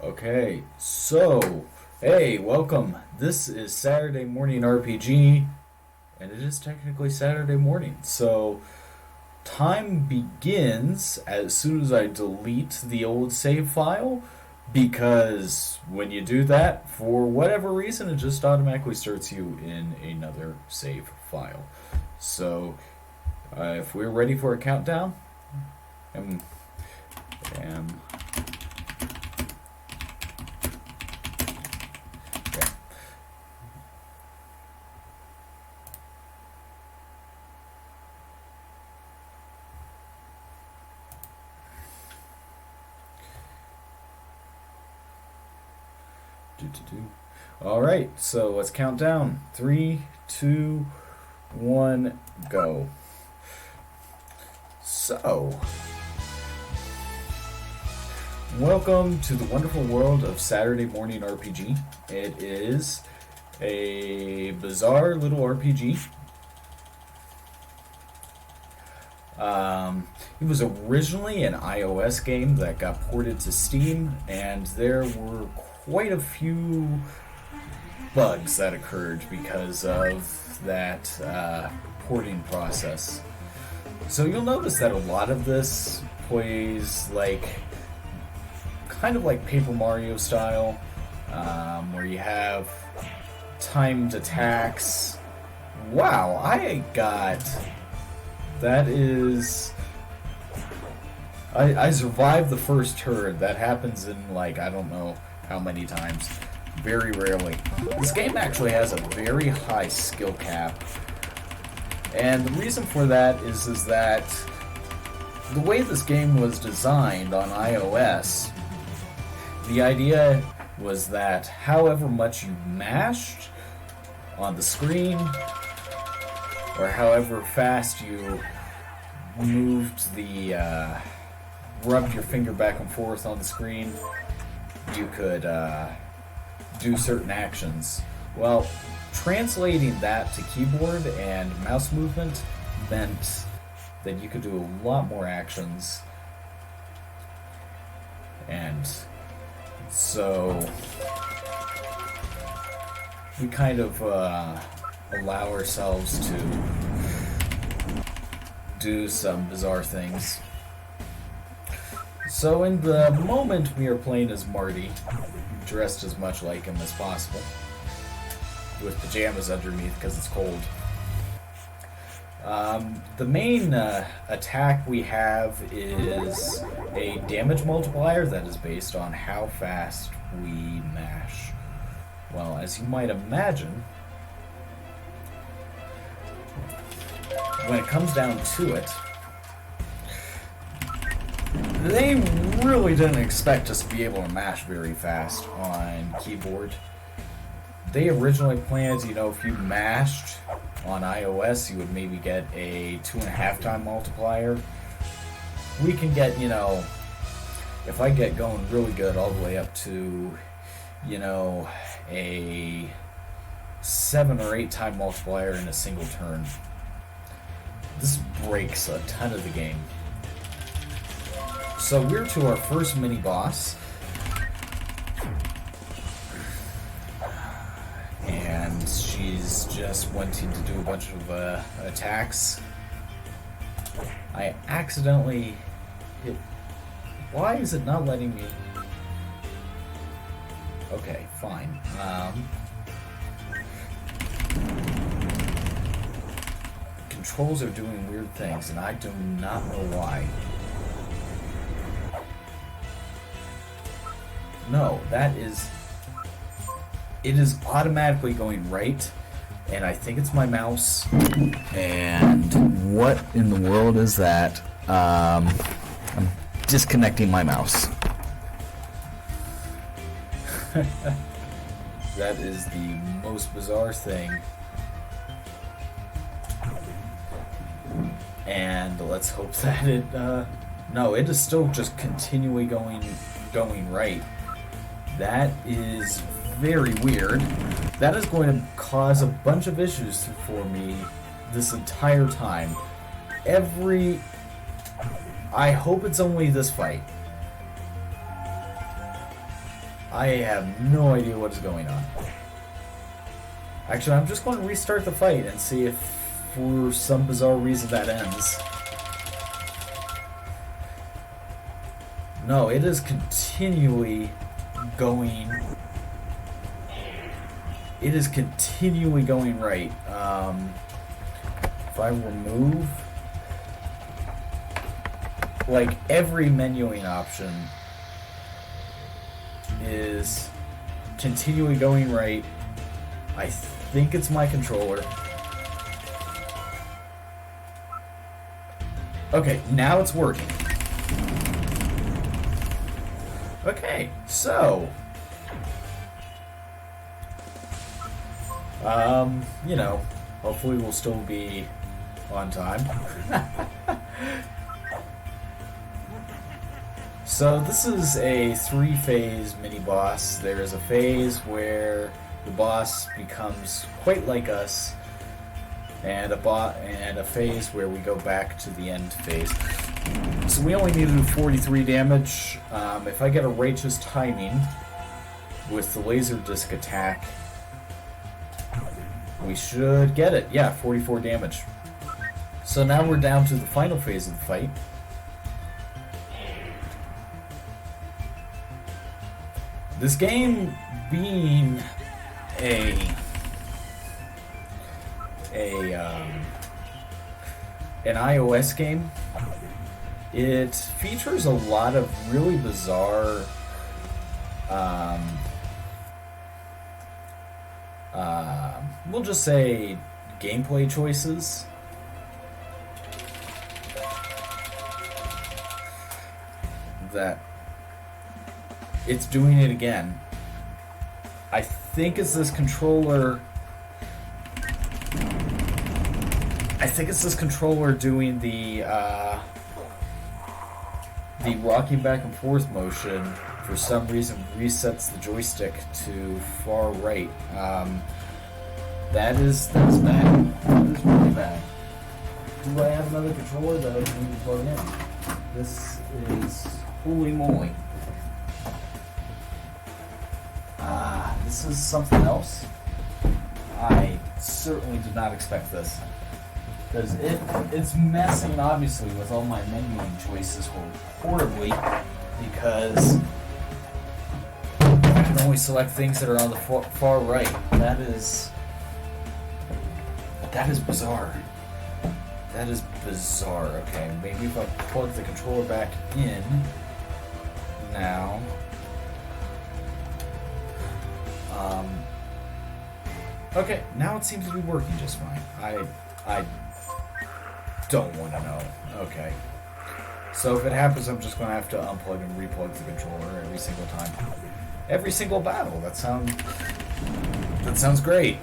Okay, so, hey, welcome. This is Saturday Morning RPG, and it is technically Saturday morning. So, time begins as soon as I delete the old save file, because when you do that, for whatever reason, it just automatically starts you in another save file. So, if we're ready for a countdown, am Alright, so let's count down. 3, 2, 1, go. So, welcome to the wonderful world of Saturday Morning RPG. It is a bizarre little RPG. It was originally an iOS game that got ported to Steam, and there were quite a few bugs that occurred because of that porting process. So you'll notice that a lot of this plays kind of like Paper Mario style, where you have timed attacks. Wow, I survived the first turn. That happens in I don't know how many times. Very rarely. This game actually has a very high skill cap. And the reason for that is that the way this game was designed on iOS, the idea was that however much you mashed on the screen, or however fast you moved rubbed your finger back and forth on the screen, you could do certain actions. Well, translating that to keyboard and mouse movement meant that you could do a lot more actions. And so we kind of allow ourselves to do some bizarre things. So in the moment we are playing as Marty, dressed as much like him as possible, with pajamas underneath because it's cold. The main attack we have is a damage multiplier that is based on how fast we mash. Well, as you might imagine, when it comes down to it, they really didn't expect us to be able to mash very fast on keyboard. They originally planned, if you mashed on iOS, you would maybe get a 2.5 time multiplier. We can get, if I get going really good, all the way up to, a 7 or 8 time multiplier in a single turn. This breaks a ton of the game. So we're to our first mini-boss. And she's just wanting to do a bunch of attacks. I accidentally hit... Why is it not letting me... Okay, fine. Controls are doing weird things, and I do not know why. No, it is automatically going right, and I think it's my mouse. And what in the world is that? I'm disconnecting my mouse. That is the most bizarre thing. And let's hope that it, no, it is still just continually going right. That is very weird. That is going to cause a bunch of issues for me this entire time. I hope it's only this fight. I have no idea what is going on. Actually, I'm just going to restart the fight and see if, for some bizarre reason, that ends. No, it is continually going... It is continually going right. If I remove... Like, every menuing option is continually going right. I think it's my controller. Okay, now it's working. Okay, so... you know, hopefully we'll still be on time. So this is a 3-phase mini-boss. There is a phase where the boss becomes quite like us, and a phase where we go back to the end phase. So we only need to do 43 damage. If I get a righteous timing with the laser disc attack, we should get it. Yeah, 44 damage. So now we're down to the final phase of the fight. This game being an iOS game, it features a lot of really bizarre we'll just say gameplay choices that it's doing it again. I think it's this controller. I think it's this controller doing the rocking back and forth motion. For some reason, resets the joystick to far right. That is bad. That is really bad. Do I have another controller that I need to plug in? This is holy moly. This is something else. I certainly did not expect this. Because it's messing, obviously, with all my menuing choices horribly. Because I can only select things that are on the far right. That is bizarre. That is bizarre. Okay, maybe if I plug the controller back in now. Okay, now it seems to be working just fine. I don't want to know. Okay. So if it happens, I'm just going to have to unplug and replug the controller every single time. Every single battle. That sounds great.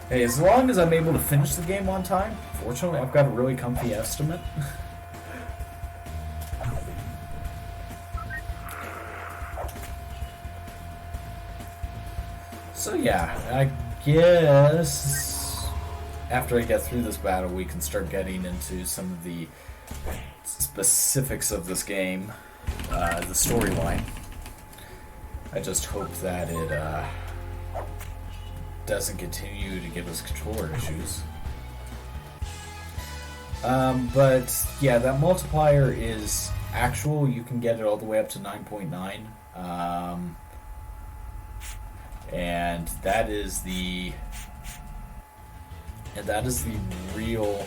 Hey, as long as I'm able to finish the game on time, fortunately I've got a really comfy estimate. So yeah, I guess after I get through this battle we can start getting into some of the specifics of this game, the storyline. I just hope that it doesn't continue to give us controller issues. But yeah, that multiplier is actual. You can get it all the way up to 9.9. And that is the real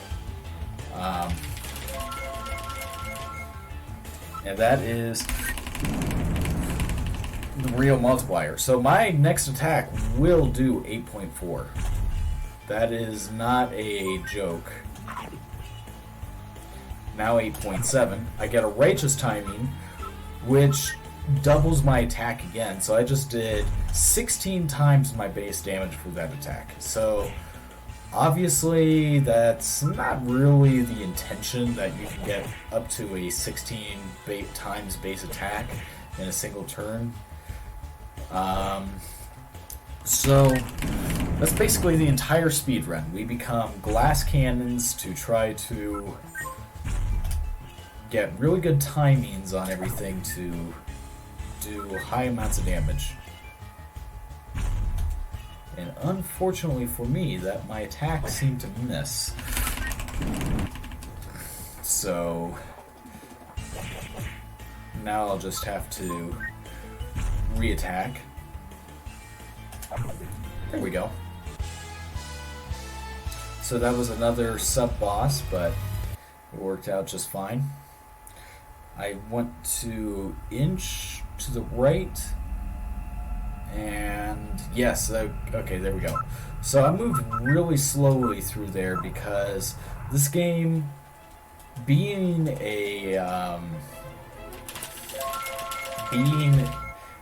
and that is the real multiplier. So my next attack will do 8.4. That is not a joke. Now 8.7. I get a righteous timing, which doubles my attack again. So I just did 16 times my base damage for that attack. So obviously that's not really the intention, that you can get up to a 16 times base attack in a single turn. So that's basically the entire speed run. We become glass cannons to try to get really good timings on everything to do high amounts of damage. And unfortunately for me, that my attacks seem to miss. So now I'll just have to re-attack. There we go. So that was another sub-boss, but it worked out just fine. I went to inch to the right, and yes, okay, there we go. So I moved really slowly through there because this game, being an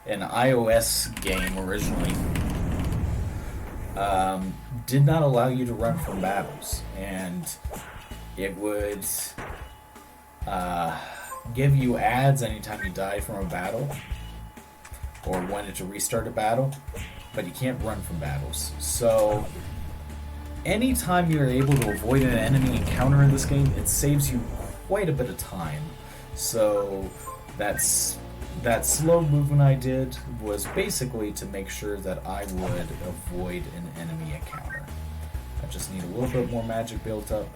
iOS game originally, did not allow you to run from battles, and it would give you ads anytime you died from a battle or wanted to restart a battle, but you can't run from battles. So anytime you're able to avoid an enemy encounter in this game, it saves you quite a bit of time. So that slow movement I did was basically to make sure that I would avoid an enemy encounter. I just need a little bit more magic built up.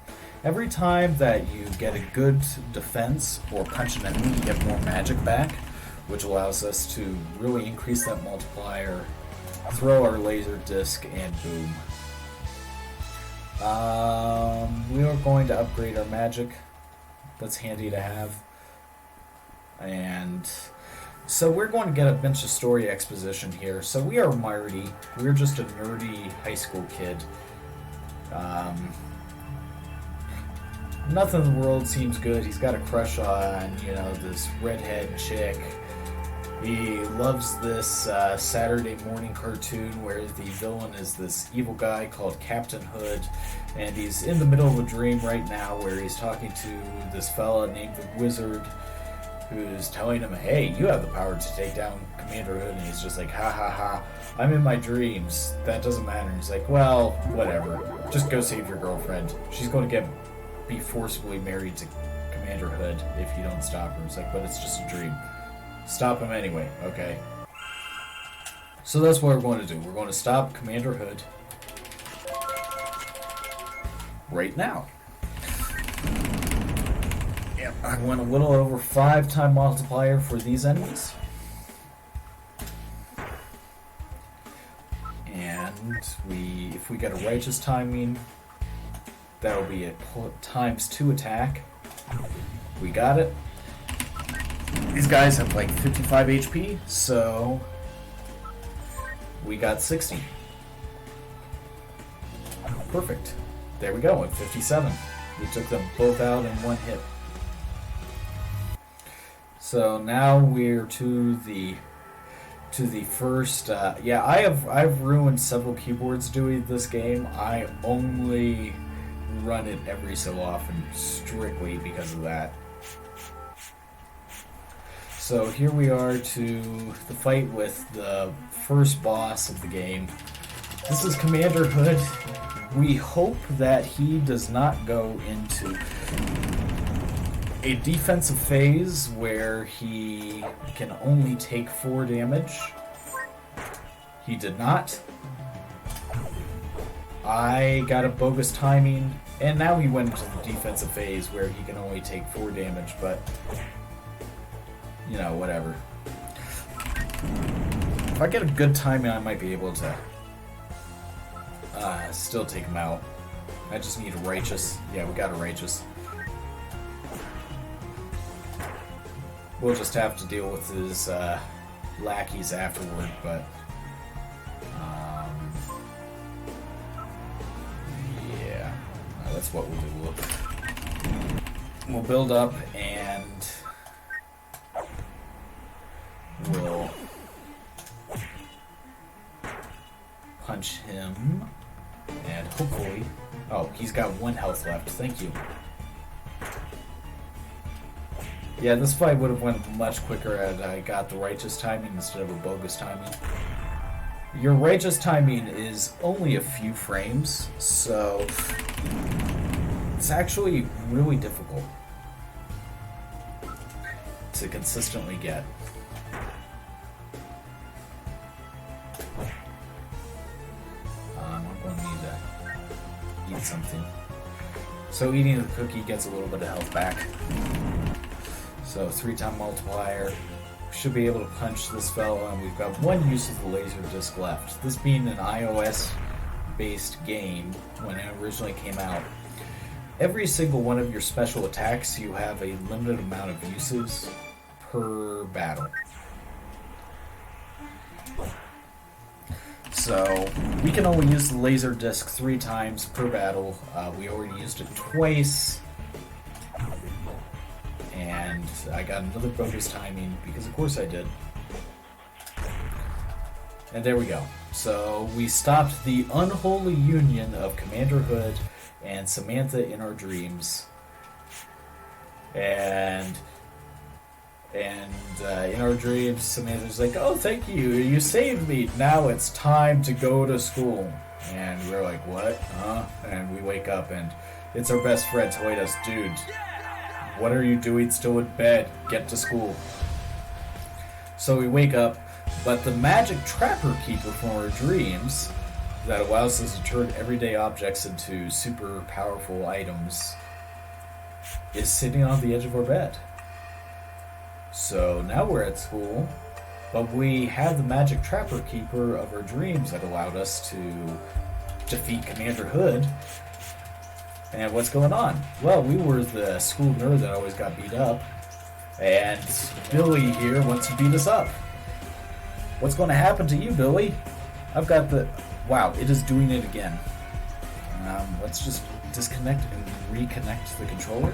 Every time that you get a good defense or punch an enemy, you get more magic back, which allows us to really increase that multiplier, throw our laser disc, and boom. We are going to upgrade our magic. That's handy to have. And so we're going to get a bunch of story exposition here. So we are Marty. We're just a nerdy high school kid. Nothing in the world seems good. He's got a crush on, this redhead chick. He loves this Saturday morning cartoon where the villain is this evil guy called Captain Hood, and he's in the middle of a dream right now where he's talking to this fella named the Wizard, who's telling him, hey, you have the power to take down Commander Hood, and he's just like, ha ha ha, I'm in my dreams, that doesn't matter. And he's like, well, whatever, just go save your girlfriend. She's going to be forcibly married to Commander Hood if you don't stop her. It's like, but it's just a dream. Stop him anyway, okay? So that's what we're going to do. We're going to stop Commander Hood right now. Yep, I went a little over 5-time multiplier for these enemies. And if we get a righteous timing, that'll be a ×2 attack. We got it. These guys have like 55 HP, so we got 60. Perfect. There we go, at 57. We took them both out in one hit. So now we're to the first. I've ruined several keyboards doing this game. I only run it every so often, strictly because of that. So here we are to the fight with the first boss of the game. This is Commander Hood. We hope that he does not go into a defensive phase where he can only take 4 damage. He did not. I got a bogus timing, and now he went into the defensive phase where he can only take 4 damage, but whatever. If I get a good timing, I might be able to still take him out. I just need a righteous. Yeah, we got a righteous. We'll just have to deal with his lackeys afterward, but yeah, that's what we'll do. We'll build up and we'll punch him, and hopefully... Oh, he's got 1 health left. Thank you. Yeah, this fight would have went much quicker had I got the righteous timing instead of a bogus timing. Your righteous timing is only a few frames, so it's actually really difficult to consistently get. So eating the cookie gets a little bit of health back. So 3-time multiplier. Should be able to punch this fella, and we've got one use of the laser disc left. This being an iOS-based game when it originally came out, every single one of your special attacks, you have a limited amount of uses per battle. So we can only use the laser disc 3 times per battle. We already used it twice. And I got another bonus timing, because of course I did. And there we go. So we stopped the unholy union of Commander Hood and Samantha in our dreams. And in our dreams, Samantha's like, "Oh, thank you, you saved me. Now it's time to go to school." And we're like, "What? Huh?" And we wake up and it's our best friend telling us, "Dude, what are you doing still in bed? Get to school." So we wake up, but the magic trapper keeper from our dreams that allows us to turn everyday objects into super powerful items is sitting on the edge of our bed. So now we're at school, but we have the magic trapper keeper of our dreams that allowed us to defeat Commander Hood. And what's going on? Well, we were the school nerd that always got beat up, and Billy here wants to beat us up. What's going to happen to you, Billy? I've got the... Wow, it is doing it again. Let's just disconnect and reconnect the controller.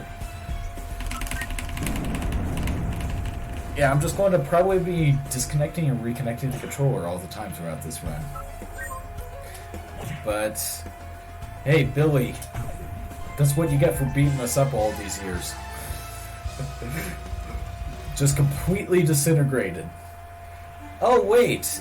Yeah, I'm just going to probably be disconnecting and reconnecting the controller all the time throughout this run. But, hey, Billy, that's what you get for beating us up all these years. Just completely disintegrated. Oh, wait,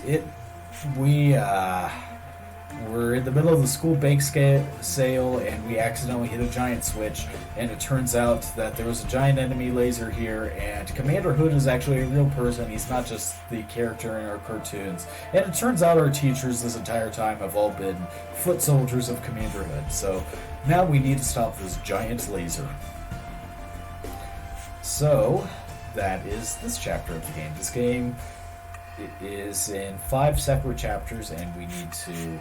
we're in the middle of the school bake sale, and we accidentally hit a giant switch, and it turns out that there was a giant enemy laser here, and Commander Hood is actually a real person. He's not just the character in our cartoons. And it turns out our teachers this entire time have all been foot soldiers of Commander Hood. So now we need to stop this giant laser. So that is this chapter of the game. This game is in 5 separate chapters, and we need to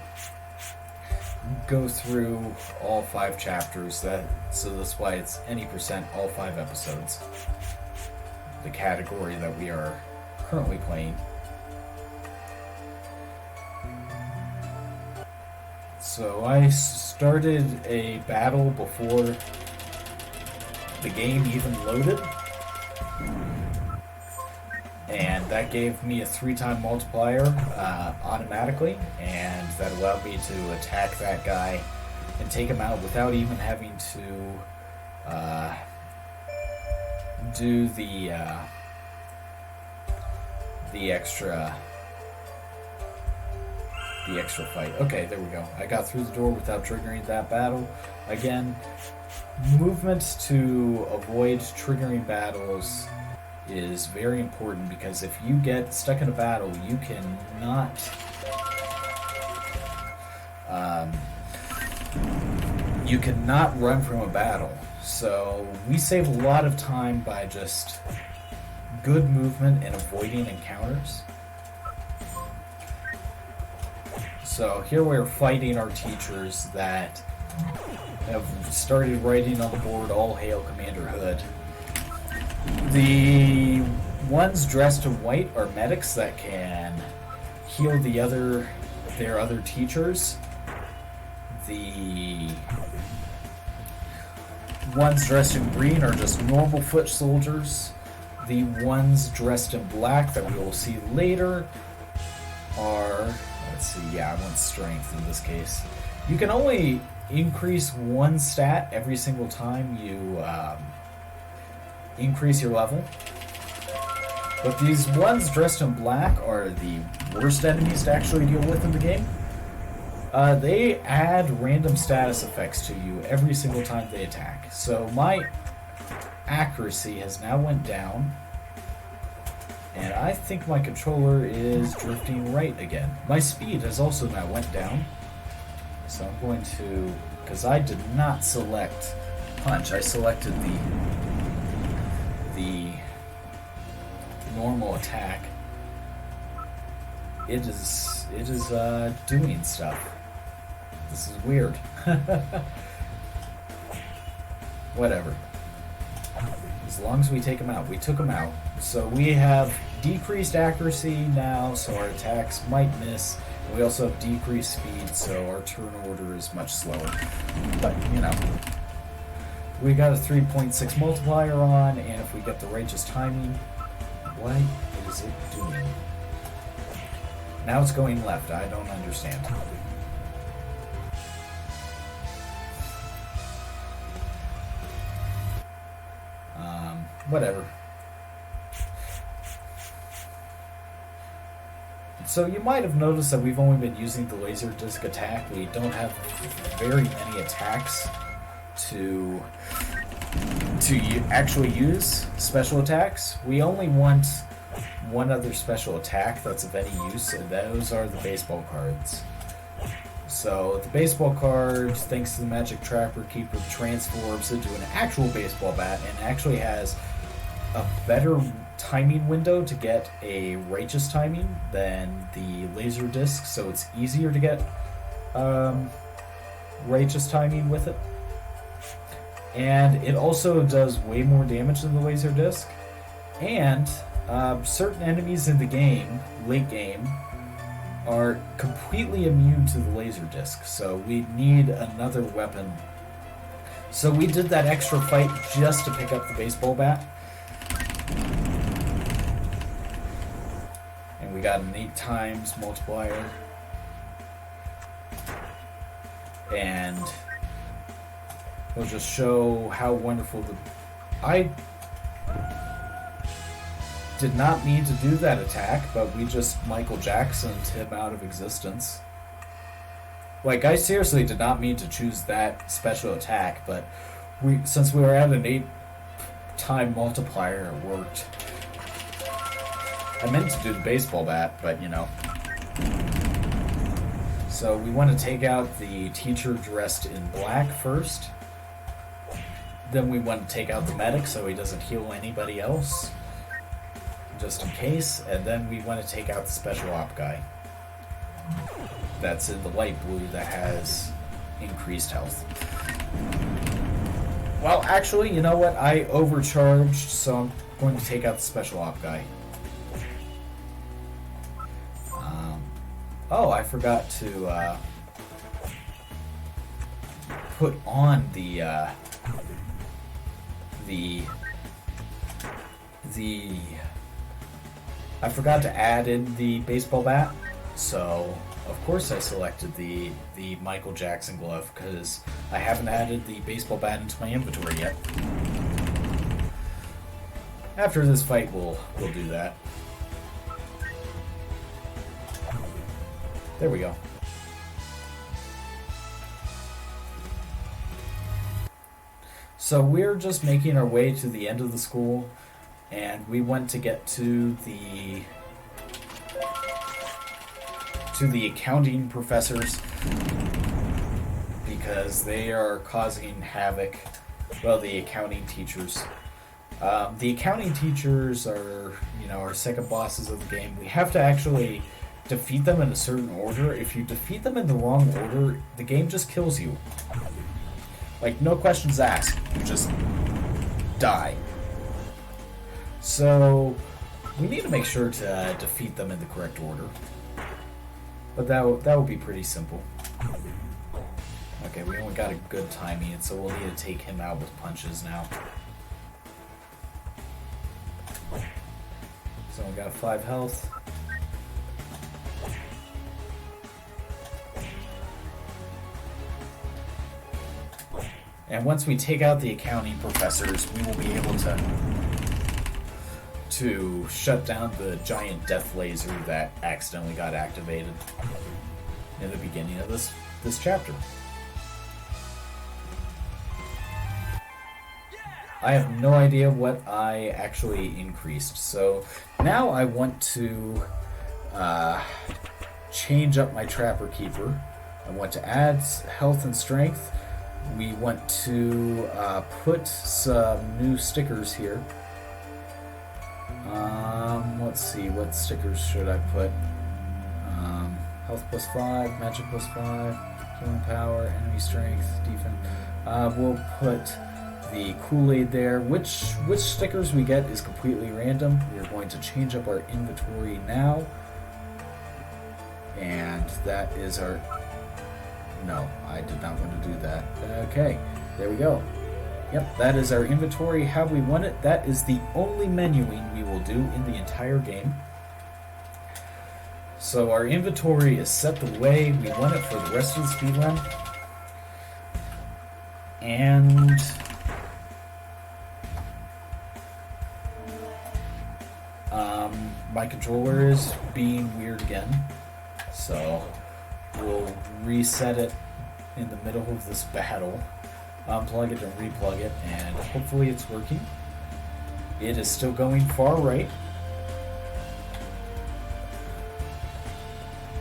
go through all 5 chapters. So that's why it's any percent all 5 episodes. The category that we are currently playing. So I started a battle before the game even loaded. And that gave me a 3-time multiplier automatically, and that allowed me to attack that guy and take him out without even having to do the extra fight. Okay, there we go. I got through the door without triggering that battle. Again, movement to avoid triggering battles is very important, because if you get stuck in a battle, you cannot run from a battle. So we save a lot of time by just good movement and avoiding encounters. So here we're fighting our teachers that have started writing on the board, "All hail Commander Hood." The ones dressed in white are medics that can heal their other teachers. The ones dressed in green are just normal foot soldiers. The ones dressed in black that we will see later are... Let's see, yeah, I want strength in this case. You can only increase one stat every single time you increase your level. But these ones dressed in black are the worst enemies to actually deal with in the game. They add random status effects to you every single time they attack. So my accuracy has now went down, and I think my controller is drifting right again. My speed has also now went down. So I'm going to, because I did not select punch. I selected the normal attack. It is doing stuff. This is weird. Whatever. As long as we take him out. We took him out. So we have decreased accuracy now, so our attacks might miss. We also have decreased speed, so our turn order is much slower. But, you know, we got a 3.6 multiplier on, and if we get the righteous timing, what is it doing? Now it's going left. I don't understand. Whatever. So you might have noticed that we've only been using the laser disc attack. We don't have very many attacks to actually use special attacks. We only want one other special attack that's of any use, and those are the baseball cards. So the baseball card, thanks to the Magic Trapper Keeper, transforms into an actual baseball bat and actually has a better timing window to get a righteous timing than the laser disc, so it's easier to get righteous timing with it. And it also does way more damage than the laser disc. And certain enemies in the game, late game, are completely immune to the laser disc, so we need another weapon. So we did that extra fight just to pick up the baseball bat. And we got an 8 times multiplier. And we'll just show how wonderful I did not mean to do that attack, but we just Michael Jacksoned him out of existence. Like, I seriously did not mean to choose that special attack, but since we were at an 8-time multiplier, it worked. I meant to do the baseball bat, but you know. So we want to take out the teacher dressed in black first. Then we want to take out the medic so he doesn't heal anybody else, just in case. And then we want to take out the special op guy that's in the light blue that has increased health. Well, actually, you know what? I overcharged, so I'm going to take out the special op guy. Oh, I forgot to put on the I forgot to add in the baseball bat, so of course I selected the Michael Jackson glove because I haven't added the baseball bat into my inventory yet. After this fight, we'll do that. There we go. So we're just making our way to the end of the school, and we want to get to the accounting professors because they are causing havoc. Well, the accounting teachers. The accounting teachers are, our second bosses of the game. We have to actually defeat them in a certain order. If you defeat them in the wrong order, the game just kills you. Like, no questions asked. You just die. So, we need to make sure to defeat them in the correct order. But that will be pretty simple. Okay, we only got a good timing, so we'll need to take him out with punches now. So we got 5 health. And once we take out the accounting professors, we will be able to shut down the giant death laser that accidentally got activated in the beginning of this chapter. I have no idea what I actually increased, so now I want to change up my Trapper Keeper. I want to add health and strength. we want to put some new stickers here. Let's see, what stickers should I put? Health +5, magic +5, healing power, enemy strength, defense. We'll put the Kool-Aid there. Which stickers we get is completely random. We're going to change up our inventory now. And that is our... No, I did not want to do that. Okay, there we go. Yep, that is our inventory. How we want it. That is the only menuing we will do in the entire game. So our inventory is set the way we want it for the rest of the speedrun. And... my controller is being weird again. So we'll reset it in the middle of this battle. Unplug it and replug it, and hopefully it's working. It is still going far right.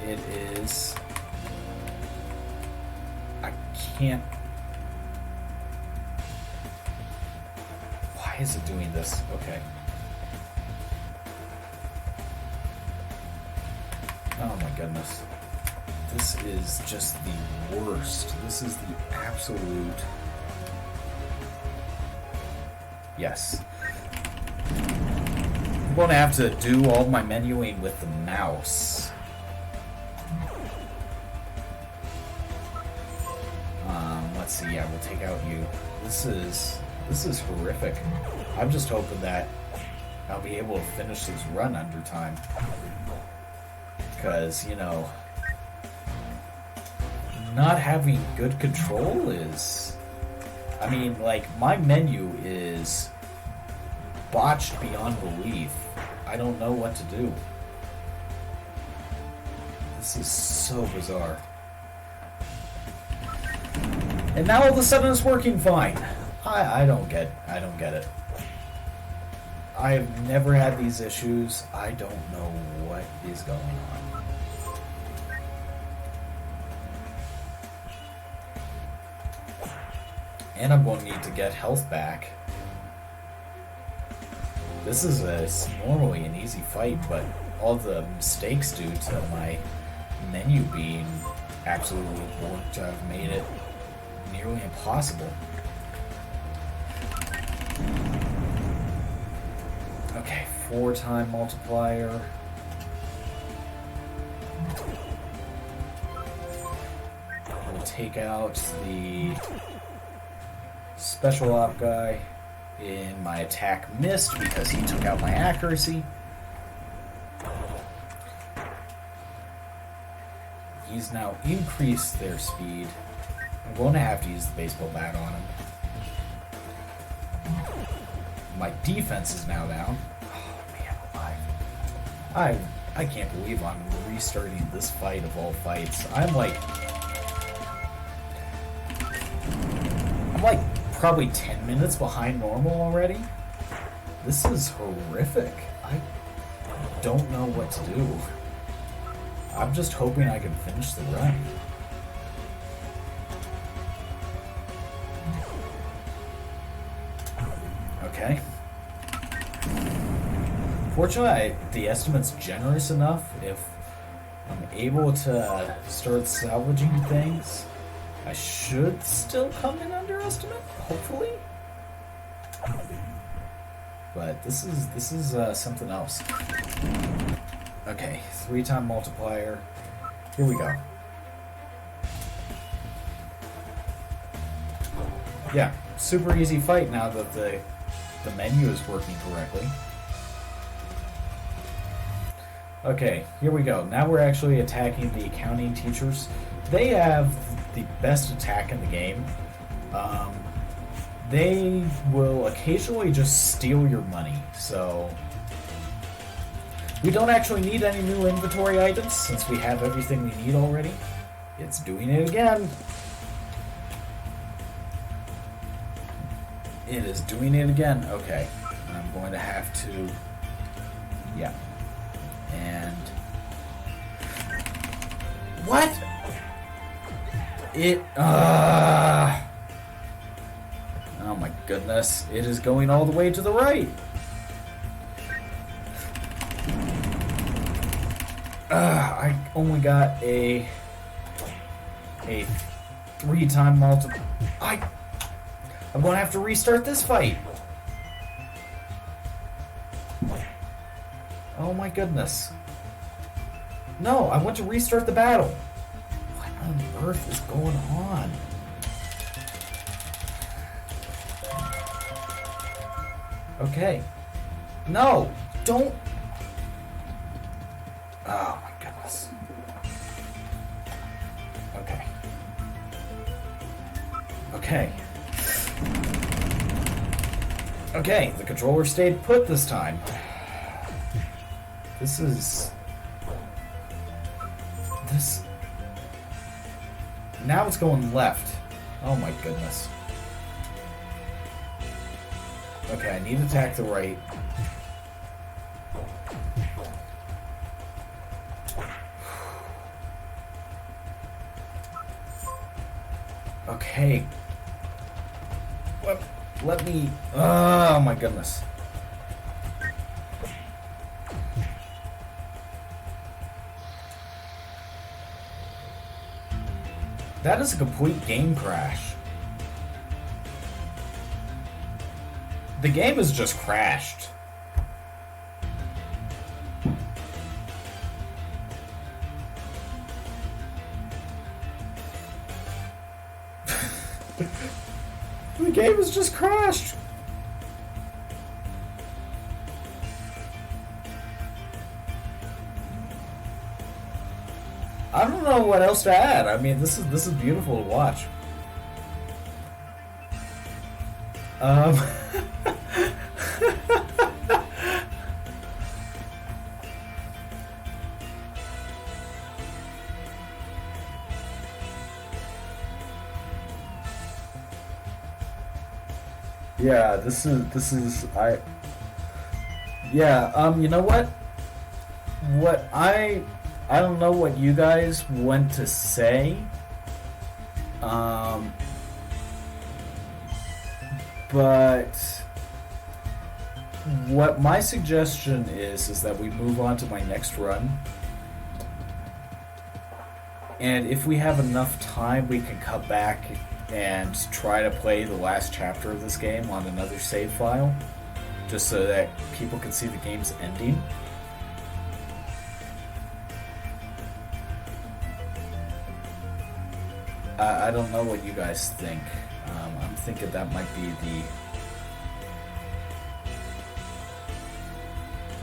It is... I can't... Why is it doing this? Okay. Oh my goodness. This is just the worst. This is the absolute... Yes. I'm going to have to do all my menuing with the mouse. Let's see, yeah, we'll take out you. This is horrific. I'm just hoping that I'll be able to finish this run under time. Because, you know, not having good control is... I mean, like, my menu is botched beyond belief. I don't know what to do. This is so bizarre. And now all of a sudden it's working fine. I don't get it. I've never had these issues. I don't know what is going on. And I'm going to need to get health back. This is normally an easy fight, but all the mistakes due to my menu being absolutely warped have made it nearly impossible. Okay, 4-time multiplier. We'll take out the special op guy. In my attack missed because he took out my accuracy. He's now increased their speed. I'm going to have to use the baseball bat on him. My defense is now down. Oh man, alive. I can't believe I'm restarting this fight of all fights. I'm like probably 10 minutes behind normal already. This is horrific. I don't know what to do. I'm just hoping I can finish the run. Okay. Fortunately, the estimate's generous enough. If I'm able to start salvaging things, I should still come in underestimate, hopefully. But this is something else. Okay, 3-time multiplier. Here we go. Yeah, super easy fight now that the menu is working correctly. Okay, here we go. Now we're actually attacking the accounting teachers. They have the best attack in the game. They will occasionally just steal your money, so we don't actually need any new inventory items since we have everything we need already. It's doing it again. It is doing it again. Okay, I'm going to have to... Yeah. And... What? It... Oh my goodness, it is going all the way to the right. I only got a 3-time multiple. I'm gonna have to restart this fight. Oh my goodness. No, I want to restart the battle. What on earth is going on? Okay. No, don't. Oh my goodness. Okay. Okay. Okay, the controller stayed put this time. This... Now it's going left. Oh my goodness. Okay, I need to attack the right. Okay. Let me... Oh my goodness. That is a complete game crash. The game has just crashed. The game has just crashed. I don't know what else to add. I mean, this is beautiful to watch. Yeah, you know what? I don't know what you guys want to say. But what my suggestion is that we move on to my next run. And if we have enough time, we can cut back and try to play the last chapter of this game on another save file, just so that people can see the game's ending. I don't know what you guys think. I'm thinking that might be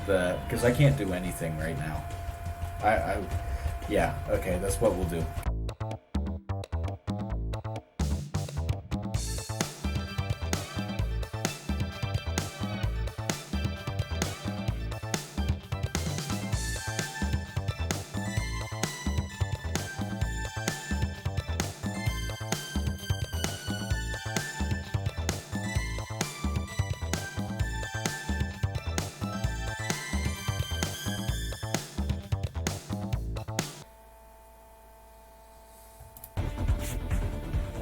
the because I can't do anything right now. Yeah, okay, that's what we'll do.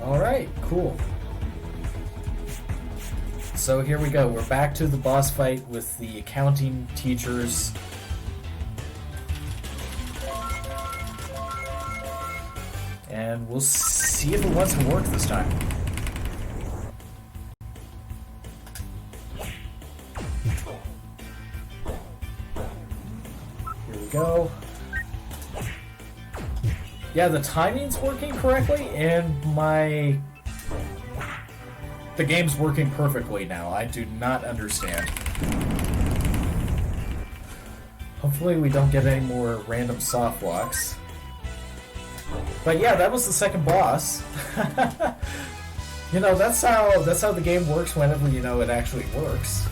Alright, cool. So here we go. We're back to the boss fight with the accounting teachers. And we'll see if it wants to work this time. Here we go. Yeah, the timing's working correctly, and the game's working perfectly now. I do not understand. Hopefully we don't get any more random soft locks. But yeah, that was the second boss. You know, that's how the game works whenever you know it actually works.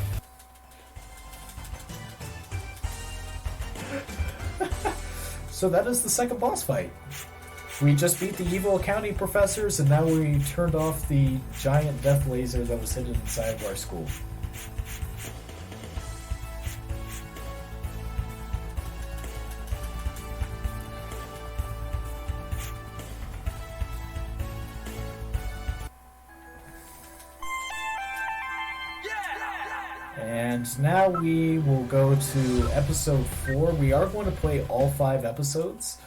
So that is the second boss fight. We just beat the evil accounting professors, and now we turned off the giant death laser that was hidden inside of our school. And now we will go to episode 4. We are going to play all 5 episodes,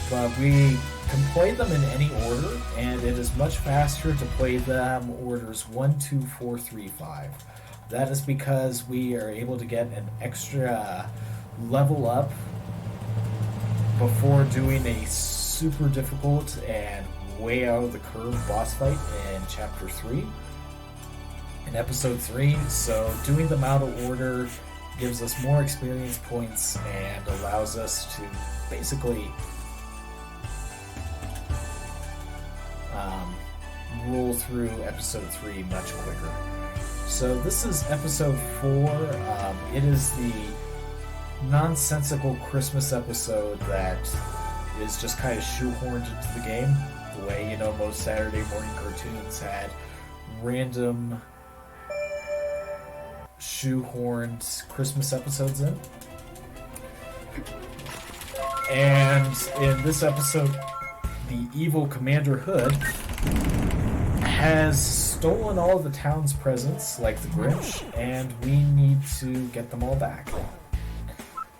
but we can play them in any order, and it is much faster to play them orders 1, 2, 4, 3, 5. That is because we are able to get an extra level up before doing a super difficult and way out of the curve boss fight in chapter 3. In episode 3, so doing them out of order gives us more experience points and allows us to basically roll through episode 3 much quicker. So this is episode 4. It is the nonsensical Christmas episode that is just kind of shoehorned into the game, the way, you know, most Saturday morning cartoons had random shoehorned Christmas episodes in. And in this episode, the evil Commander Hood has stolen all of the town's presents, like the Grinch, and we need to get them all back.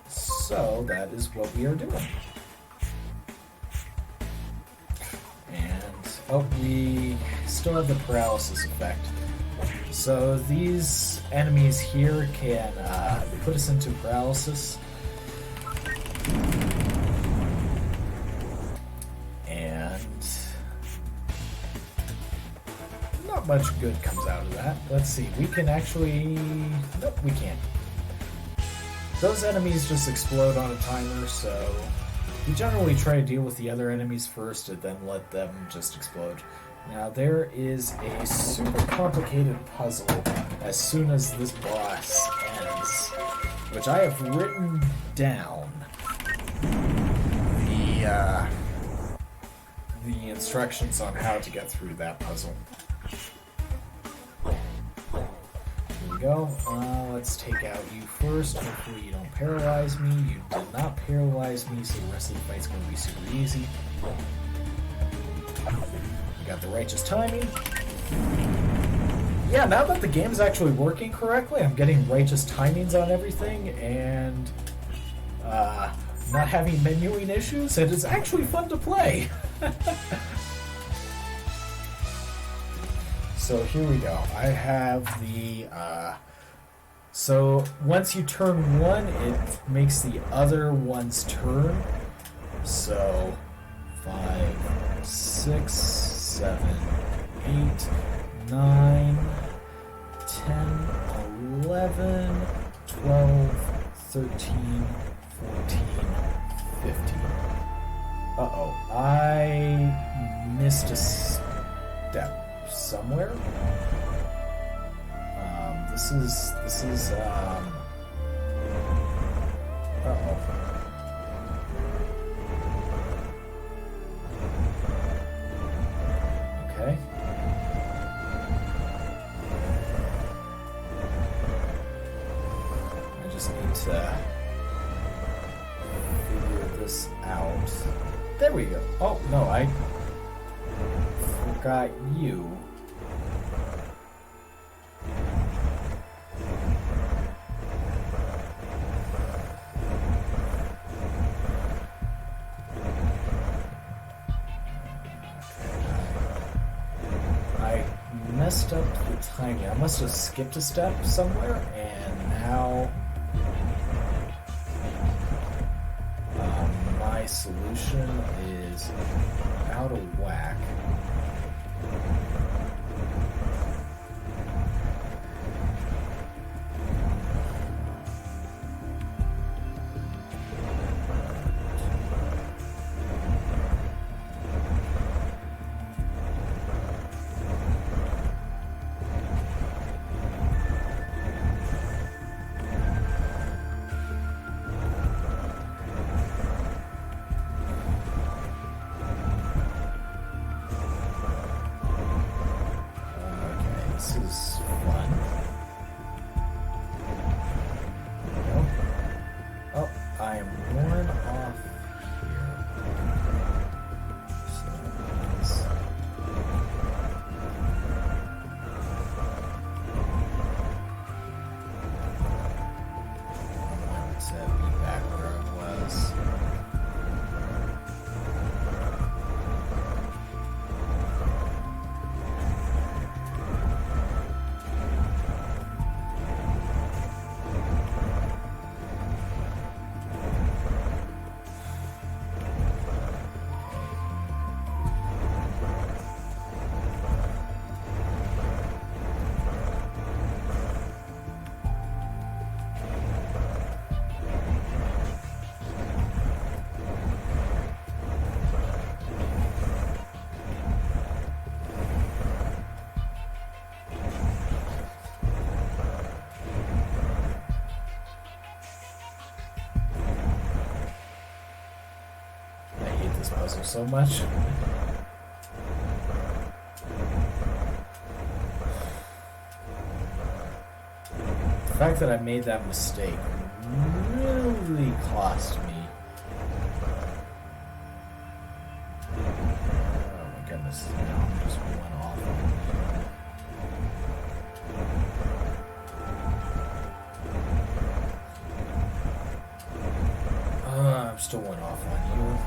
So that is what we are doing. And, we still have the paralysis effect. So these enemies here can put us into paralysis. And not much good comes out of that. Let's see, we can actually... Nope, we can't. Those enemies just explode on a timer, so we generally try to deal with the other enemies first and then let them just explode. Now, there is a super complicated puzzle as soon as this boss ends, which I have written down the instructions on how to get through that puzzle. Here we go. Let's take out you first. Hopefully you don't paralyze me. You did not paralyze me, so the rest of the fight's going to be super easy. Got the righteous timing. Yeah, now that the game's actually working correctly, I'm getting righteous timings on everything and not having menuing issues, and it's actually fun to play. So here we go. I have the... so once you turn one, it makes the other one's turn. So 5, 6, 7, 8, 9, 10, 11, 12, 13, 14, 15. Uh-oh. I missed a step somewhere. This is, uh-oh. Okay. I just need to figure this out. There we go. Oh, no, I forgot you. Messed up the timing. I must have skipped a step somewhere, and now my solution is out of whack. so much. The fact that I made that mistake really cost me. Oh my goodness, now I'm just one off. I'm still one off on you.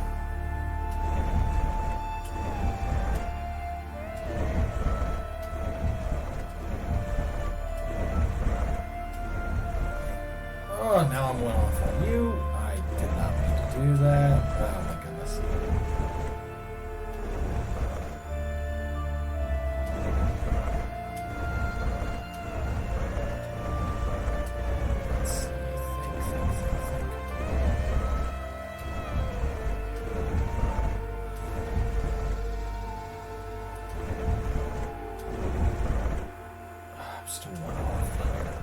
Oh, now I'm one off on you. I did not mean to do that. Oh my goodness. Let's see. Think. I'm still one off here.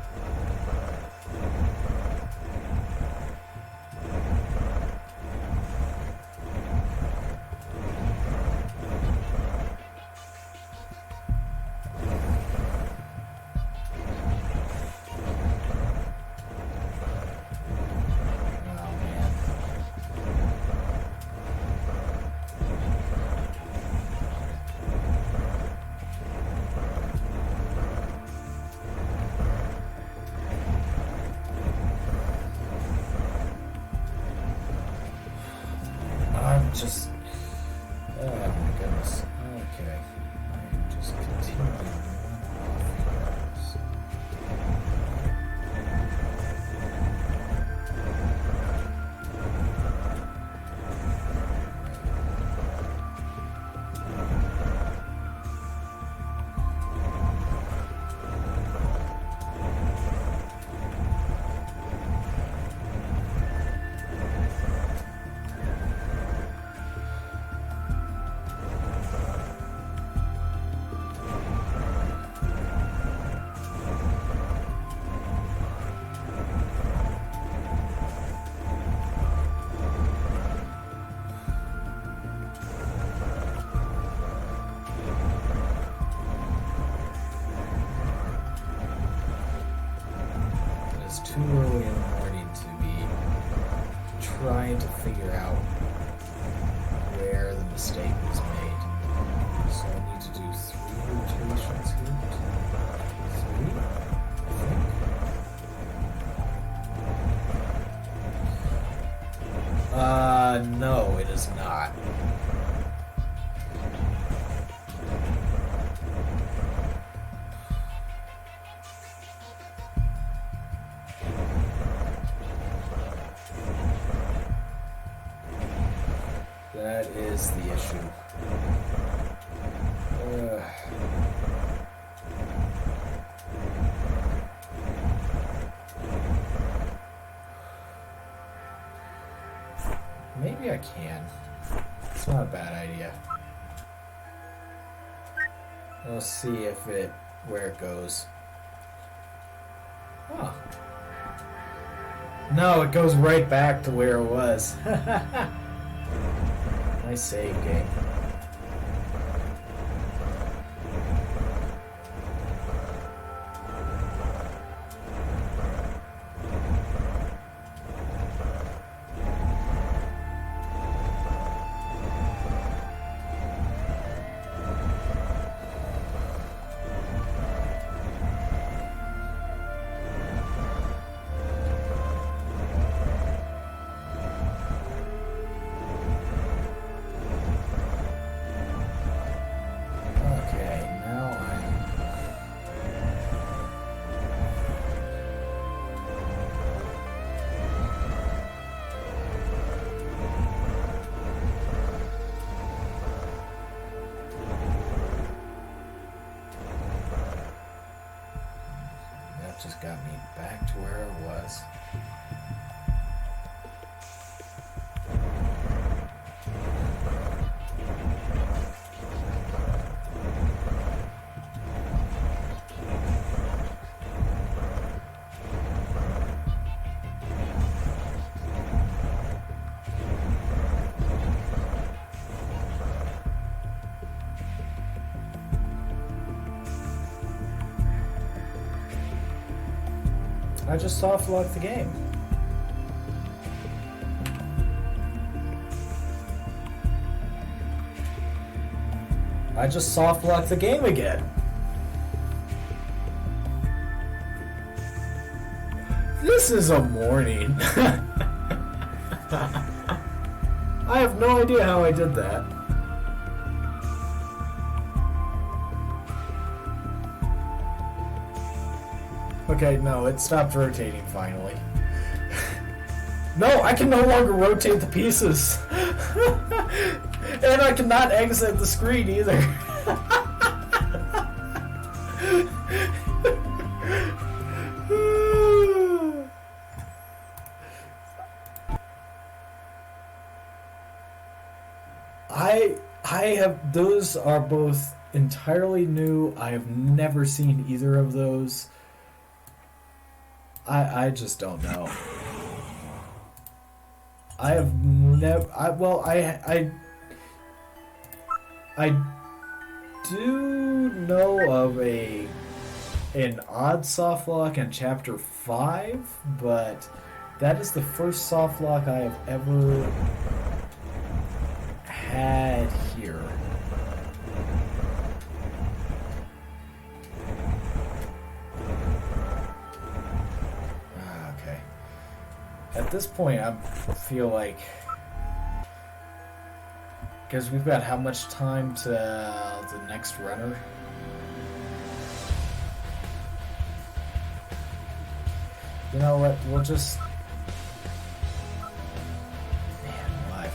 Just, oh my goodness. Okay, I just continue one too early in the morning to be trying to figure out where the mistake was made. So I need to do 3 rotations here. 3, I think. No, it is not. That is the issue. Maybe I can. It's not a bad idea. We'll see if where it goes. Huh. No, it goes right back to where it was. Nice save, game. Just got me back to where I was. I just soft locked the game. I just soft locked the game again. This is a morning. I have no idea how I did that. Okay, no, it stopped rotating finally. No, I can no longer rotate the pieces. And I cannot exit the screen either. I have, those are both entirely new. I have never seen either of those. I just don't know. I have never, I do know of an odd softlock in Chapter 5, but that is the first softlock I have ever had here. Okay. At this point, I feel like, because we've got how much time to the next runner? You know what? We'll just... Man, alive.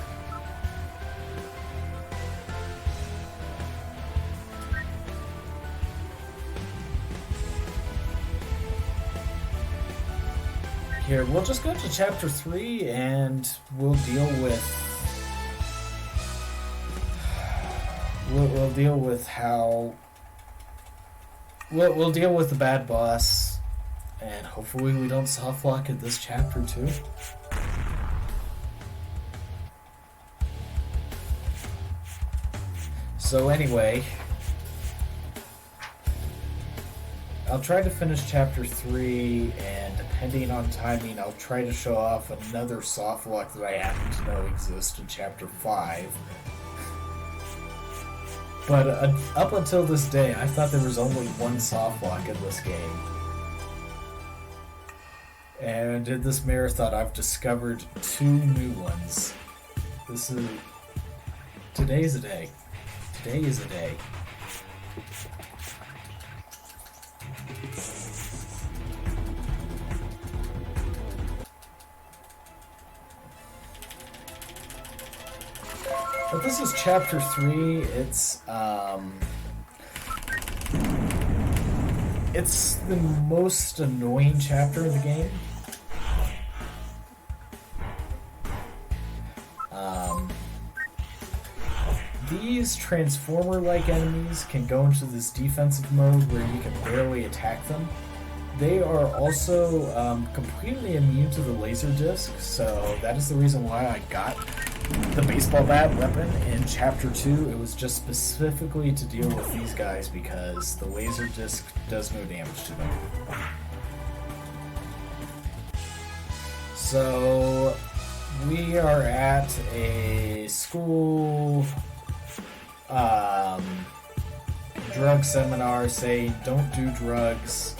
Here, we'll just go to Chapter 3 and we'll deal with... We'll deal with how... We'll deal with the bad boss, and hopefully we don't softlock in this chapter too. So anyway, I'll try to finish Chapter 3, and depending on timing, I'll try to show off another softlock that I happen to know exists in Chapter 5. But up until this day, I thought there was only one softlock in this game. And in this marathon, I've discovered 2 new ones. Today's a day. Today is a day. But this is Chapter 3. It's the most annoying chapter of the game. These Transformer-like enemies can go into this defensive mode where you can barely attack them. They are also completely immune to the laser disc, so that is the reason why I got the baseball bat weapon in Chapter 2. It was just specifically to deal with these guys because the laser disc does no damage to them. So we are at a school drug seminar saying don't do drugs,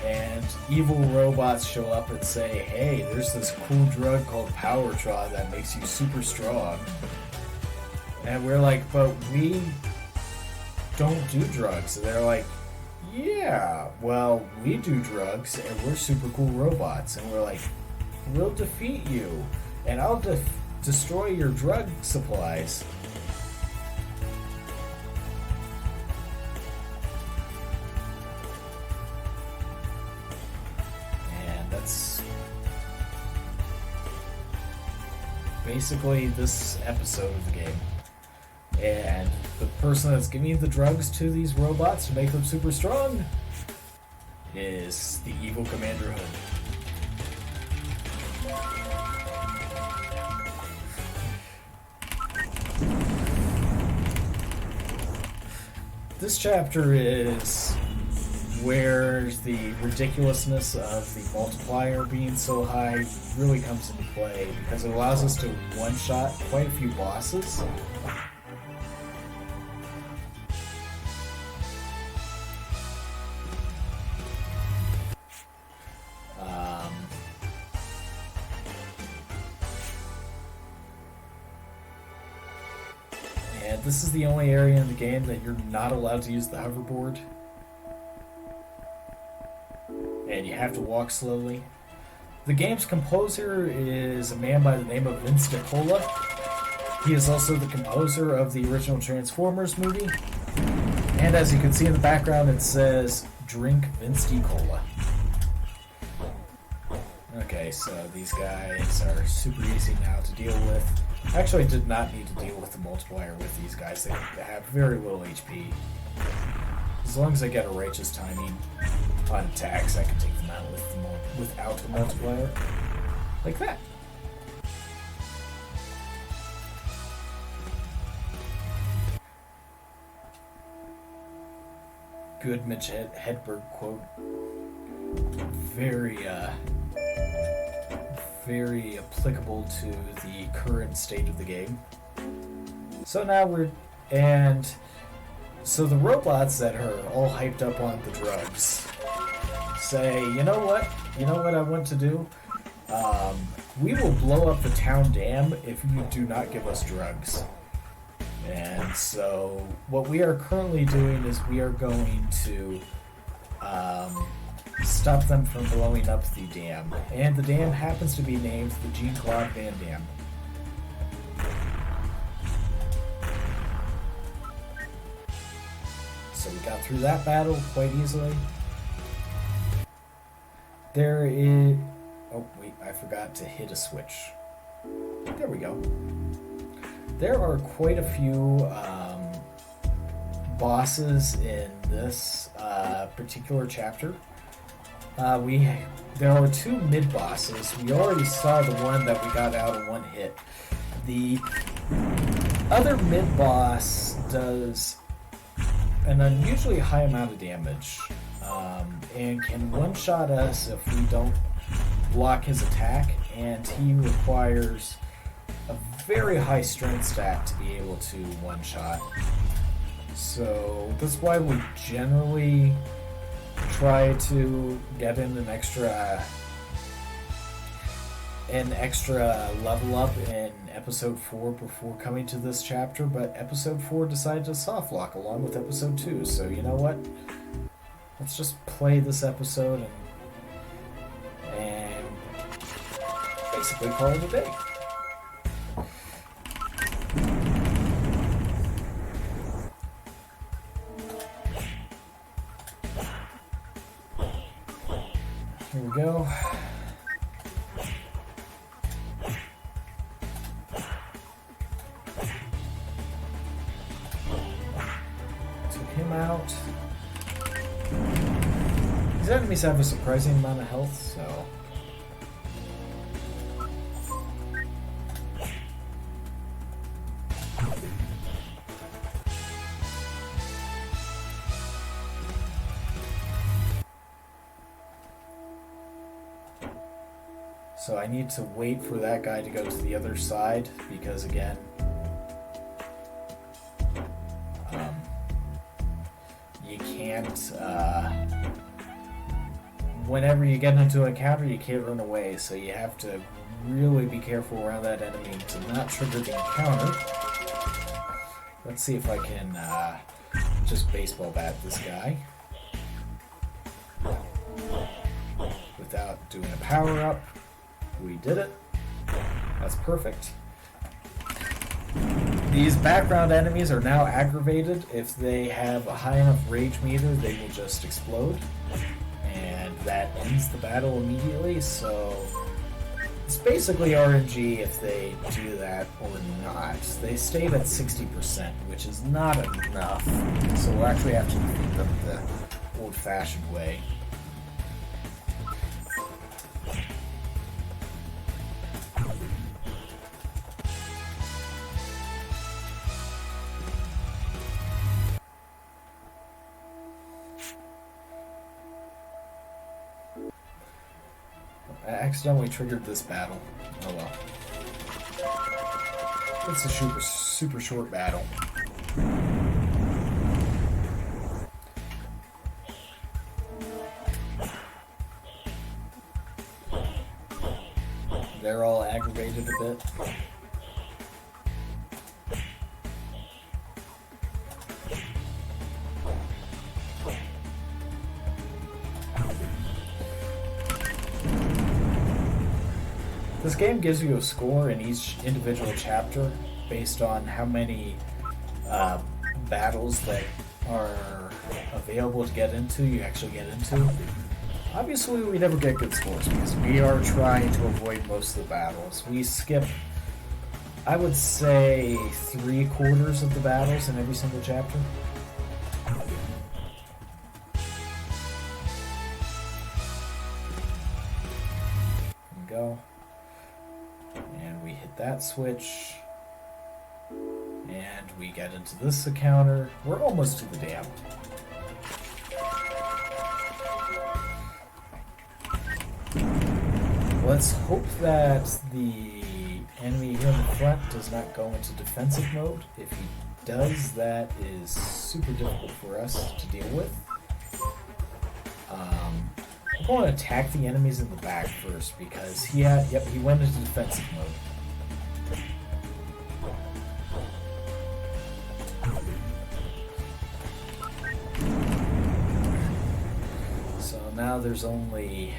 and evil robots show up and say, hey, there's this cool drug called Powertron that makes you super strong. And we're like, but we don't do drugs. And they're like, yeah, well, we do drugs and we're super cool robots. And we're like, we'll defeat you and I'll destroy your drug supplies. Basically this episode of the game. And the person that's giving the drugs to these robots to make them super strong is the evil Commander Hood. This chapter is where the ridiculousness of the multiplier being so high really comes into play, because it allows us to one-shot quite a few bosses. And this is the only area in the game that you're not allowed to use the hoverboard. And you have to walk slowly. The game's composer is a man by the name of Vince DiCola. He is also the composer of the original Transformers movie. And as you can see in the background, it says, "Drink Vince DiCola." Okay, so these guys are super easy now to deal with. Actually, I did not need to deal with the multiplier with these guys. They have very little HP. As long as I get a righteous timing on attacks, I can take them out without the multiplier. Like that. Good Mitch Hedberg quote. Very applicable to the current state of the game. So now so the robots that are all hyped up on the drugs say, you know what I want to do? We will blow up the town dam if you do not give us drugs. And so what we are currently doing is we are going to stop them from blowing up the dam. And the dam happens to be named the Jean-Claude Van Damme. So we got through that battle quite easily. There is... Oh, wait, I forgot to hit a switch. There we go. There are quite a few bosses in this particular chapter. There are two mid-bosses. We already saw the one that we got out in one hit. The other mid-boss does an unusually high amount of damage, and can one-shot us if we don't block his attack, and he requires a very high strength stat to be able to one-shot. So that's why we generally try to get in an extra level up in episode 4 before coming to this chapter, but episode 4 decided to soft lock along with episode 2, so you know what? Let's just play this episode and basically call it a day. Here we go. Took him out. These enemies have a surprising amount of health, so... So I need to wait for that guy to go to the other side, because again, you can't, whenever you get into an encounter, you can't run away, so you have to really be careful around that enemy to not trigger the encounter. Let's see if I can just baseball bat this guy without doing a power-up. We did it. That's perfect. These background enemies are now aggravated. If they have a high enough rage meter, they will just explode. And that ends the battle immediately, so it's basically RNG if they do that or not. They stayed at 60%, which is not enough, so we'll actually have to defeat them the old-fashioned way. accidentally triggered this battle. Oh well. It's a super short battle. They're all aggravated a bit. This game gives you a score in each individual chapter based on how many battles that are available to get into, you actually get into. Obviously, we never get good scores because we are trying to avoid most of the battles. We skip, I would say, 3/4 of the battles in every single chapter. There we go. And we hit that switch. And we get into this encounter. We're almost to the dam. Let's hope that the enemy here in the front does not go into defensive mode. If he does, that is super difficult for us to deal with. I'm going to attack the enemies in the back first because he went into defensive mode. So now there's only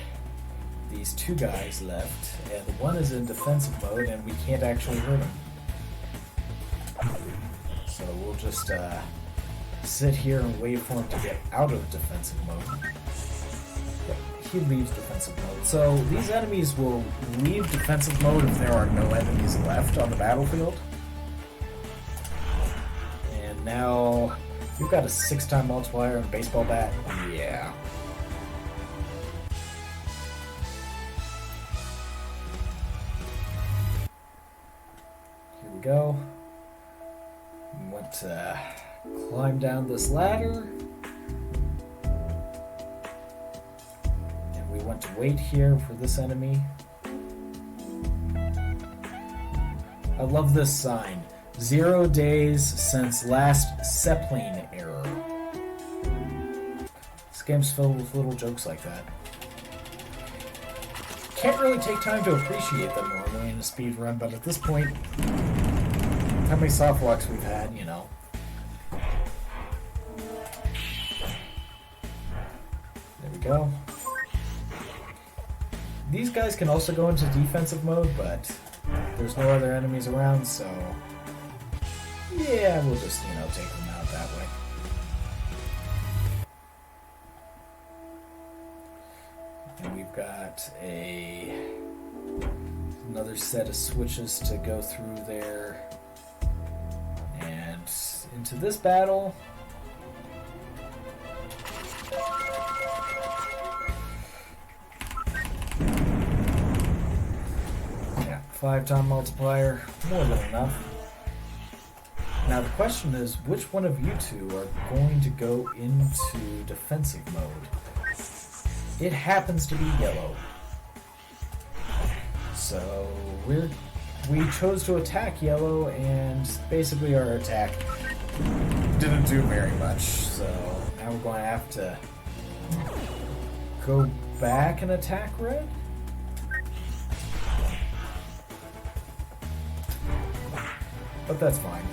these two guys left, and the one is in defensive mode, and we can't actually hurt him. So we'll just sit here and wait for him to get out of defensive mode. Yep, he leaves defensive mode. So these enemies will leave defensive mode if there are no enemies left on the battlefield. And now we've got a 6-time multiplier and a baseball bat. Yeah. Go. We want to climb down this ladder. And we want to wait here for this enemy. I love this sign. 0 days since last Zeppelin error. This game's filled with little jokes like that. Can't really take time to appreciate them normally in a speed run, but at this point, how many soft walks we've had, you know. There we go. These guys can also go into defensive mode, but there's no other enemies around, so yeah, we'll just, you know, take them out that way. And we've got another set of switches to go through there. And into this battle. Yeah, 5-time multiplier, more than enough. Now the question is, which one of you two are going to go into defensive mode? It happens to be yellow. So we chose to attack yellow, and basically our attack didn't do very much. So now we're going to have to go back and attack red. But that's fine.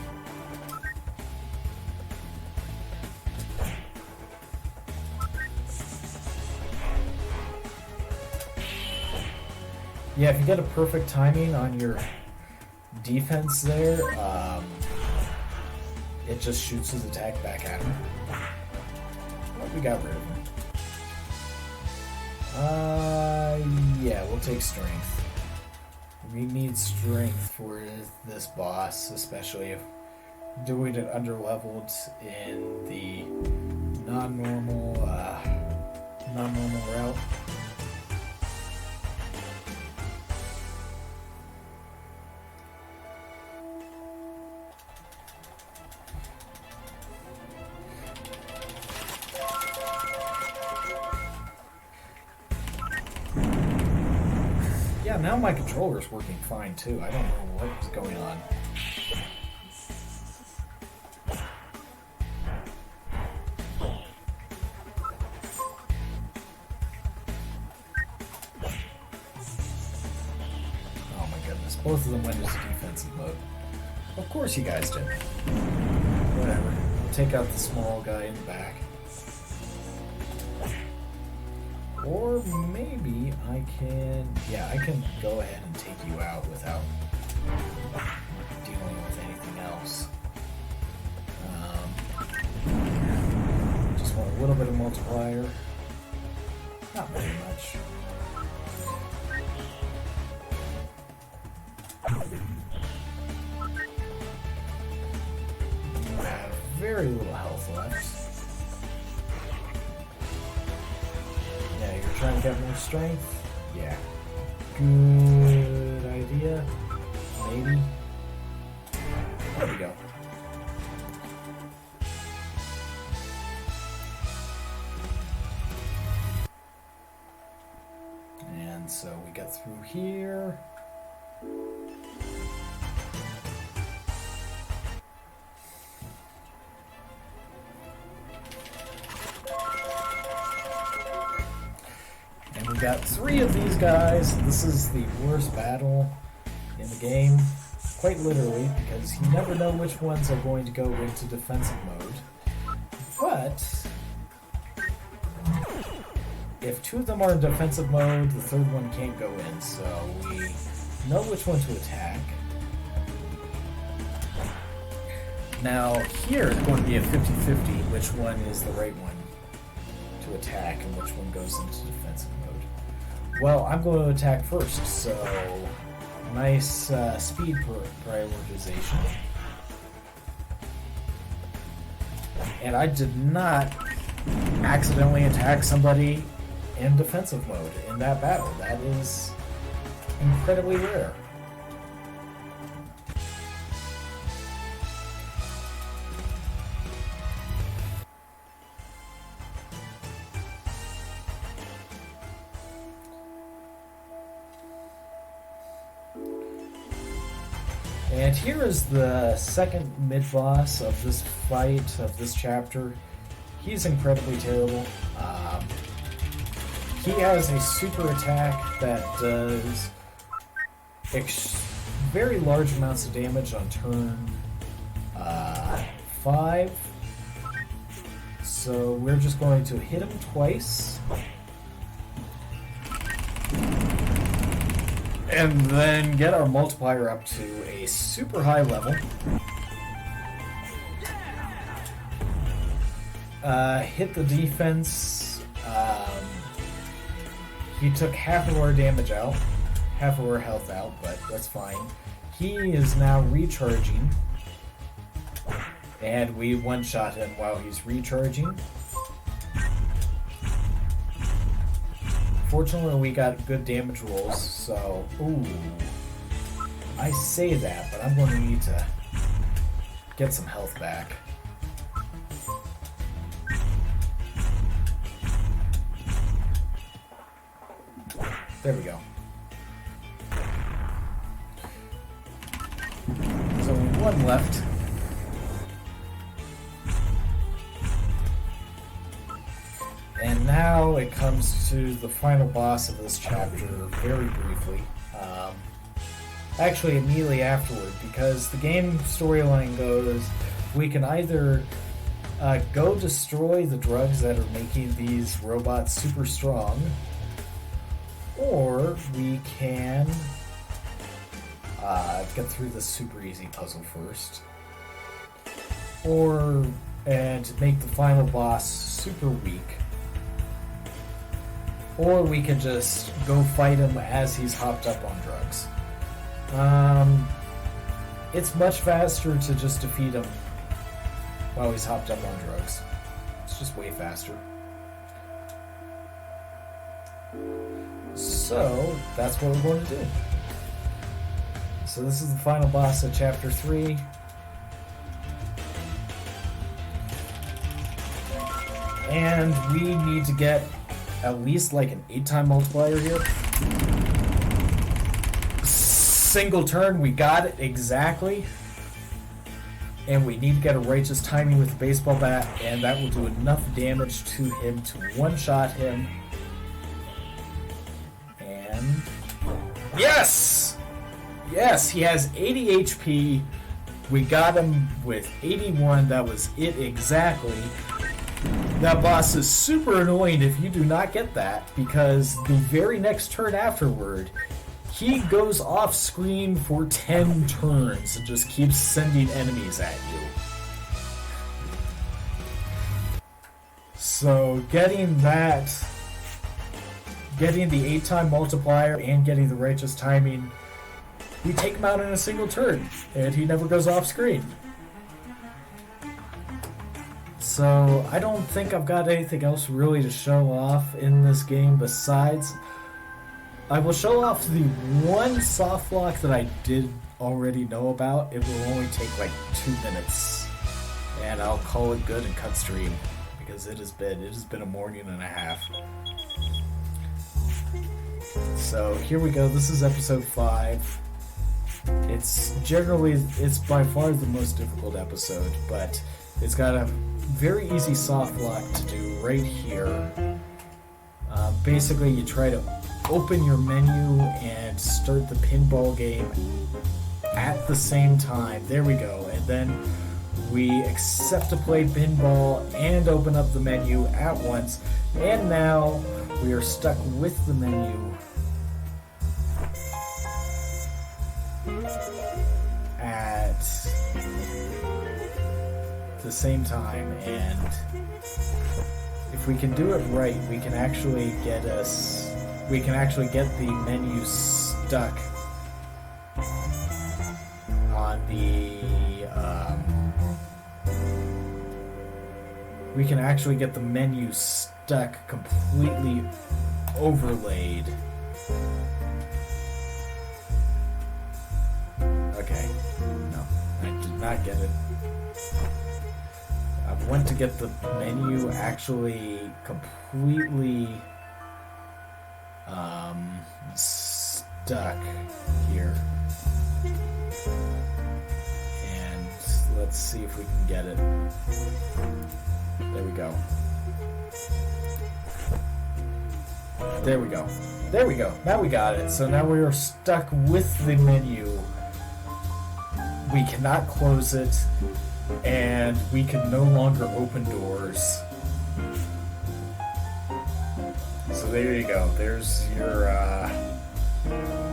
Yeah, if you get a perfect timing on your defense there, it just shoots his attack back at him. Well, we got rid of him. Yeah, we'll take strength. We need strength for this boss, especially if doing it underleveled in the non-normal route. Yeah, now my controller's working fine too. I don't know what was going on. Oh my goodness, both of them went into defensive mode. Of course you guys did. Whatever. I'll take out the small guy in the back. Or maybe I can... Yeah, I can go ahead and take you out without dealing with anything else. Just want a little bit of multiplier. Not very much. I have very little health left. Yeah, you're trying to get more strength? Yeah. Good idea. Maybe. There we go. And so we get through here. We got 3 of these guys. This is the worst battle in the game, quite literally, because you never know which ones are going to go into defensive mode. But if 2 of them are in defensive mode, the 3rd one can't go in, so we know which one to attack. Now here is going to be a 50-50 which one is the right one to attack and which one goes into defensive mode. Well, I'm going to attack first, so nice speed prioritization. And I did not accidentally attack somebody in defensive mode in that battle. That is incredibly rare. And here is the second mid-boss of this fight, of this chapter. He's incredibly terrible. He has a super attack that does very large amounts of damage on turn 5. So we're just going to hit him twice. And then get our multiplier up to a super high level. Hit the defense. He took half of our damage out, half of our health out, but that's fine. He is now recharging. And we one-shot him while he's recharging. Fortunately, we got good damage rolls, so... Ooh. I say that, but I'm going to need to get some health back. There we go. There's only one left. And now it comes to the final boss of this chapter very briefly. Actually, immediately afterward, because the game storyline goes, we can either go destroy the drugs that are making these robots super strong, or we can get through this super easy puzzle first, and make the final boss super weak. Or we can just go fight him as he's hopped up on drugs. It's much faster to just defeat him while he's hopped up on drugs. It's just way faster. So, that's what we're going to do. So this is the final boss of Chapter 3. And we need to get at least like an 8-time multiplier here. single turn. We got it exactly. And we need to get a righteous timing with the baseball bat, and that will do enough damage to him to one-shot him. And... yes! Yes, he has 80 HP. We got him with 81. That was it exactly. That boss is super annoying if you do not get that, because the very next turn afterward, he goes off screen for 10 turns and just keeps sending enemies at you. So getting the 8-time multiplier and getting the righteous timing, we take him out in a single turn, and he never goes off screen. So I don't think I've got anything else really to show off in this game besides... I will show off the one soft lock that I did already know about. It will only take like 2 minutes, and I'll call it good and cut stream, because it has been a morning and a half. So here we go. This is episode 5. It's by far the most difficult episode, but it's got a very easy soft lock to do right here. Basically, you try to open your menu and start the pinball game at the same time. There we go. And then we accept to play pinball and open up the menu at once. And now we are stuck with the menu at the same time. And if we can do it right, we can actually get the menu stuck on the we can actually get the menu stuck completely overlaid. Okay, no, I did not get it. I want to get the menu actually completely stuck here. And let's see if we can get it. There we go. There we go. There we go. Now we got it. So now we are stuck with the menu. We cannot close it, and we can no longer open doors. So there you go. There's your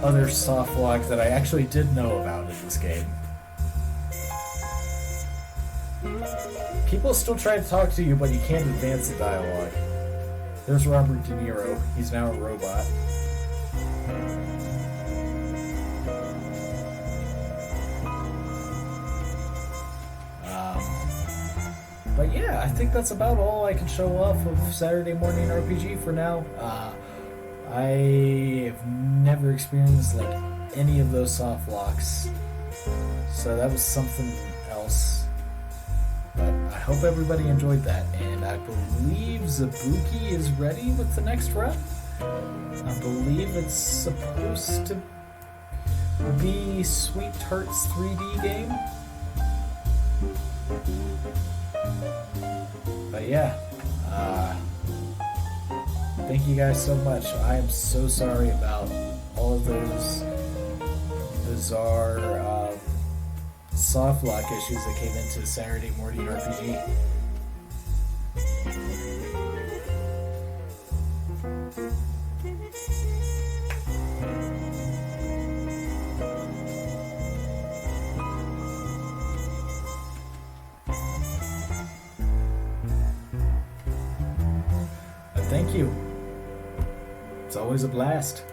other soft lock that I actually did know about in this game. People still try to talk to you, but you can't advance the dialogue. There's Robert De Niro. He's now a robot. But yeah, I think that's about all I can show off of Saturday Morning RPG for now. I have never experienced like any of those soft locks, so that was something else. But I hope everybody enjoyed that, and I believe Zabuki is ready with the next run. I believe it's supposed to be Sweet Tart's 3D game. But yeah, thank you guys so much. I am so sorry about all of those bizarre soft lock issues that came into Saturday Morning RPG. Thank you. It's always a blast.